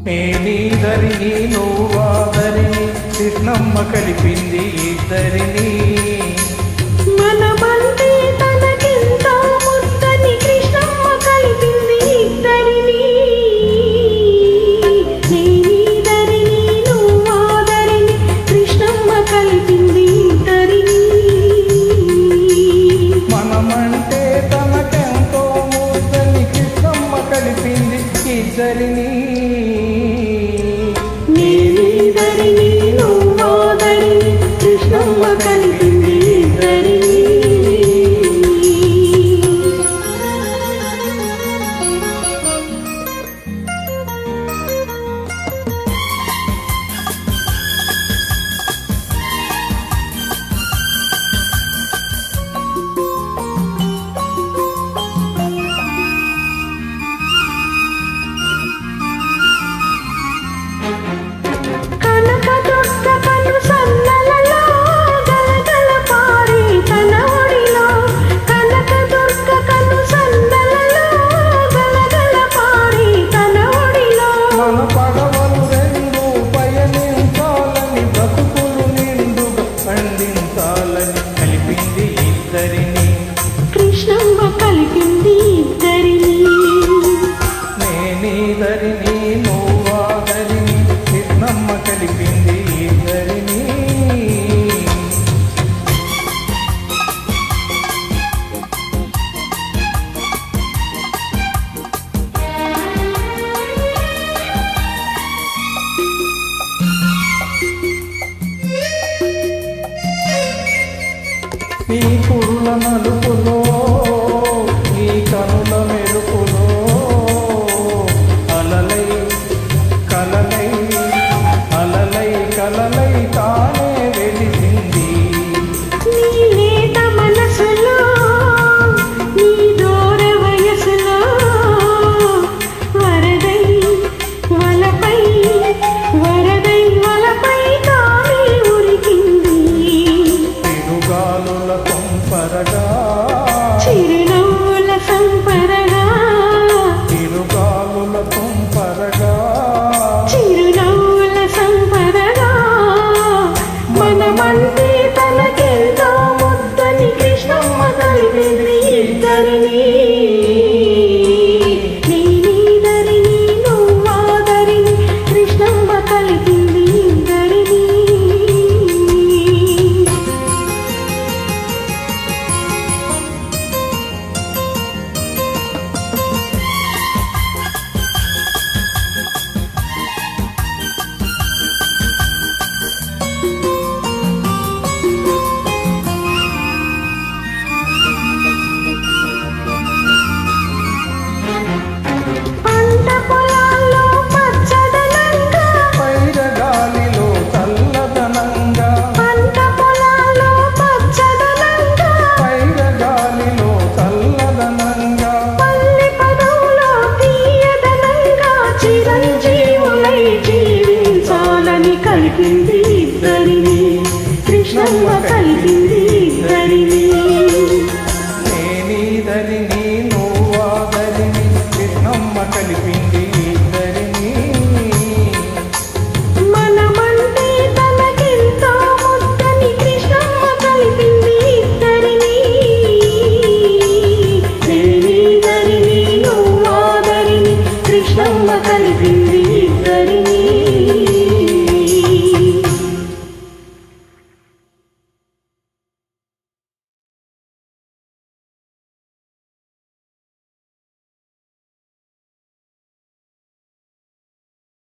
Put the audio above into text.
నేనీదరిని నువ్వాదరిని కృష్ణమ్మ కలిపింది ఇద్దరిని. మనమంటే తనకెంతో ముద్దని కృష్ణమ్మ కలిపింది ఇద్దరిని. నేనీదరిని నువ్వాదరిని కృష్ణమ్మ కలిపింది ఇద్దరిని. మనమంటే తనకెంతో ముద్దని కృష్ణమ్మ కలిపింది ఇద్దరిని. నేనీదరిని నువ్వాదరిని కృష్ణమ్మ కలిపింది ఇద్దరిని. కృష్ణమ్మ కలిపింది ఇద్దరిని. నేనీదరిని నువ్వాదరిని కృష్ణమ్మ కలిపింది ఇద్దరిని. ఈ కురుల నలుపులో ఈ కనుల మెరుపులో అలలై కలలై అలలై కలలై తానే వెలిసింది. నీ లేత మనసులో నీ దూర వయసులో వరదై వలపై వరదై వలపై తానే ఉరికింది. తిరుగాలుల కొంపరగా చిరునవ్వుల సంపరగా తిరుగాలుల కొంపరగా చిరునవ్వుల సంపరగా మనమంటే తనకెంతో ముద్దని కృష్ణమ్మ కలిపింది ఇద్దరిని. నేనీదరిని నువ్వాదరిని కృష్ణమ్మ కలిపింది ఇద్దరిని. పంట పొలాల్లో పచ్చదనంగా పైరగాలిలో చల్లదనంగా పంట పొలాల్లో పచ్చదనంగా పైరగాలిలో చల్లదనంగా పల్లె పదవులో తీయదనంగా చిరంజీవులై జీవించాలని కలిపింది ఇద్దరిని. కృష్ణమ్మ కలిపింది ఇద్దరిని. నేనీదరిని నువ్వాదరిని కృష్ణమ్మ కలిపింది ఇద్దరిని. మనమంటే తనకెంతో ముద్దని కృష్ణమ్మ కలిపింది ఇద్దరిని. నేనీదరిని నువ్వాదరిని కృష్ణమ్మ కలిపింది